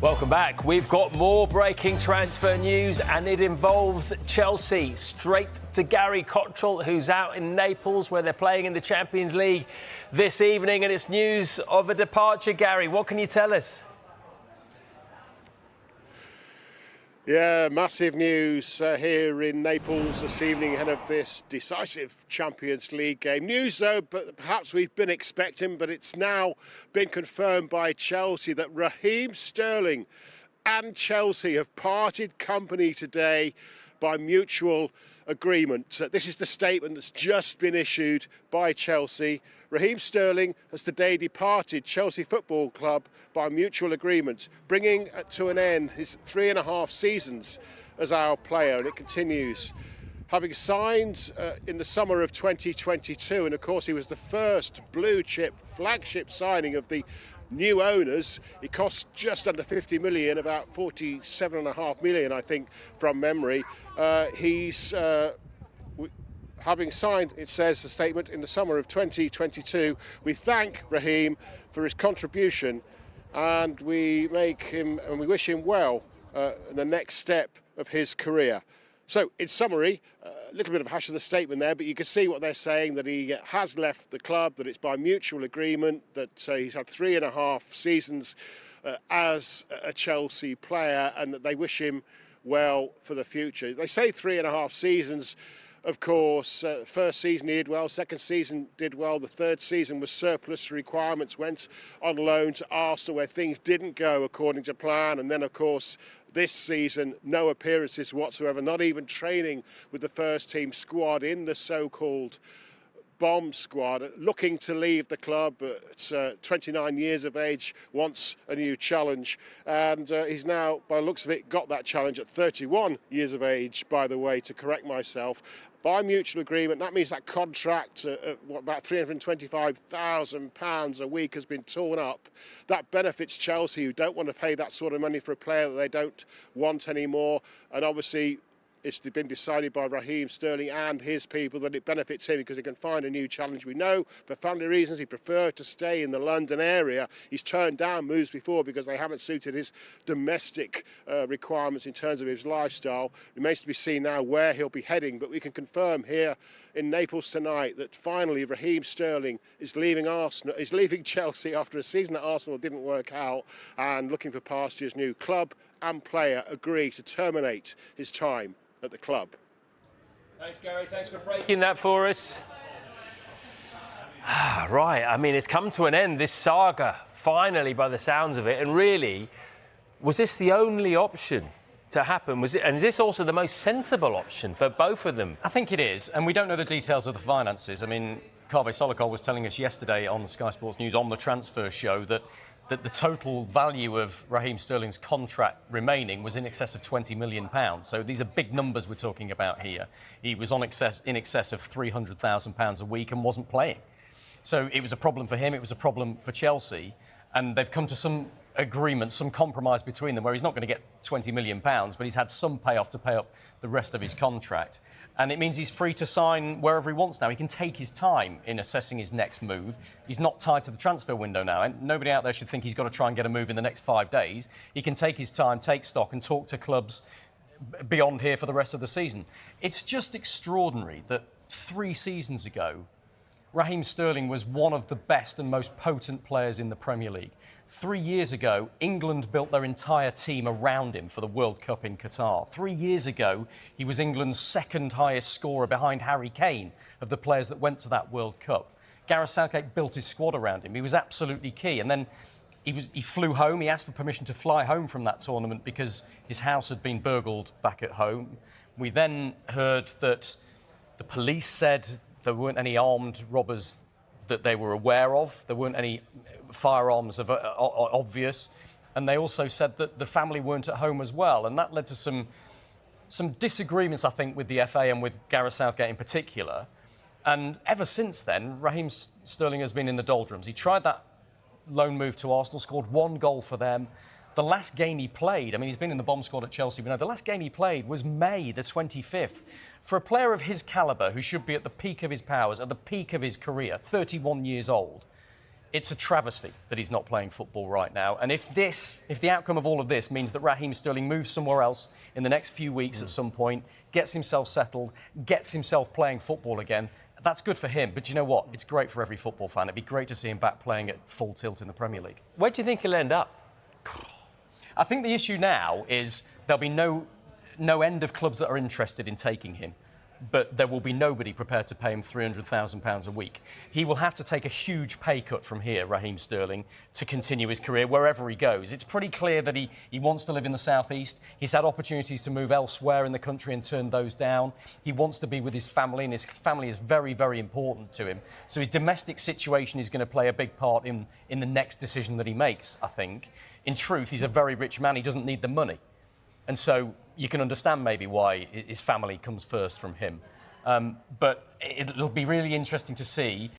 Welcome back. We've got more breaking transfer news and it involves Chelsea. Straight to Gary Cottrell, who's out in Naples where they're playing in the Champions League this evening, and it's news of a departure. Gary, what can you tell us? Yeah, massive news here in Naples this evening ahead of this decisive Champions League game. News, though, but perhaps we've been expecting, but it's now been confirmed by Chelsea that Raheem Sterling and Chelsea have parted company today by mutual agreement. This is the statement that's just been issued by Chelsea. Raheem Sterling has today departed Chelsea Football Club by mutual agreement, bringing to an end his 3.5 seasons as our player. And it continues. Having signed in the summer of 2022, and of course he was the first blue chip flagship signing of the new owners. It cost just under 50 million, about 47.5 million, I think, from memory. Having signed, it says, the statement, in the summer of 2022, we thank Raheem for his contribution and we wish him well in the next step of his career. So, in summary, a little bit of a hash of the statement there, but you can see what they're saying, that he has left the club, that it's by mutual agreement, that he's had 3.5 seasons as a Chelsea player, and that they wish him well for the future. They say 3.5 seasons. Of course, first season he did well, second season did well, the third season was surplus to requirements, went on loan to Arsenal where things didn't go according to plan, and then of course this season no appearances whatsoever, not even training with the first team squad in the so-called bomb squad, looking to leave the club at 29 years of age, wants a new challenge, and he's now, by the looks of it, got that challenge at 31 years of age, by the way, to correct myself. By mutual agreement, that means that contract at about £325,000 a week has been torn up. That benefits Chelsea, who don't want to pay that sort of money for a player that they don't want anymore, and obviously it's been decided by Raheem Sterling and his people that it benefits him because he can find a new challenge. We know for family reasons he preferred to stay in the London area. He's turned down moves before because they haven't suited his domestic requirements in terms of his lifestyle. It remains to be seen now where he'll be heading, but we can confirm here in Naples tonight that finally Raheem Sterling is leaving Chelsea after a season at Arsenal didn't work out, and looking for pastures. New club and player agree to terminate his time at the club. Thanks, Gary. Thanks for breaking that for us. Right, I mean, it's come to an end, this saga, finally, by the sounds of it. And really, was this the only option to happen? And is this also the most sensible option for both of them? I think it is, and we don't know the details of the finances. I mean, Kaveh Solokol was telling us yesterday on Sky Sports News on the transfer show that the total value of Raheem Sterling's contract remaining was in excess of £20 million. So these are big numbers we're talking about here. He was in excess of £300,000 a week and wasn't playing. So it was a problem for him, it was a problem for Chelsea, and they've come to some agreement, some compromise between them where he's not going to get £20 million, but he's had some payoff to pay up the rest of his contract. And it means he's free to sign wherever he wants now. He can take his time in assessing his next move. He's not tied to the transfer window now, and nobody out there should think he's got to try and get a move in the next 5 days. He can take his time, take stock and talk to clubs beyond here for the rest of the season. It's just extraordinary that 3 seasons ago, Raheem Sterling was one of the best and most potent players in the Premier League. 3 years ago, England built their entire team around him for the World Cup in Qatar. 3 years ago, he was England's second highest scorer behind Harry Kane of the players that went to that World Cup. Gareth Southgate built his squad around him. He was absolutely key. And then he flew home. He asked for permission to fly home from that tournament because his house had been burgled back at home. We then heard that the police said there weren't any armed robbers that they were aware of. There weren't any firearms obvious. And they also said that the family weren't at home as well. And that led to some disagreements, I think, with the FA and with Gareth Southgate in particular. And ever since then, Raheem Sterling has been in the doldrums. He tried that loan move to Arsenal, scored 1 goal for them. The last game he played, I mean, he's been in the bomb squad at Chelsea, but no, the last game he played was May the 25th. For a player of his calibre, who should be at the peak of his powers, at the peak of his career, 31 years old, it's a travesty that he's not playing football right now. And if the outcome of all of this means that Raheem Sterling moves somewhere else in the next few weeks at some point, gets himself settled, gets himself playing football again, that's good for him. But you know what? It's great for every football fan. It'd be great to see him back playing at full tilt in the Premier League. Where do you think he'll end up? I think the issue now is there'll be no end of clubs that are interested in taking him, but there will be nobody prepared to pay him £300,000 a week. He will have to take a huge pay cut from here, Raheem Sterling, to continue his career wherever he goes. It's pretty clear that he wants to live in the southeast. He's had opportunities to move elsewhere in the country and turn those down. He wants to be with his family, and his family is very, very important to him. So his domestic situation is going to play a big part in the next decision that he makes, I think. In truth, he's a very rich man. He doesn't need the money. And so you can understand maybe why his family comes first from him. But it'll be really interesting to see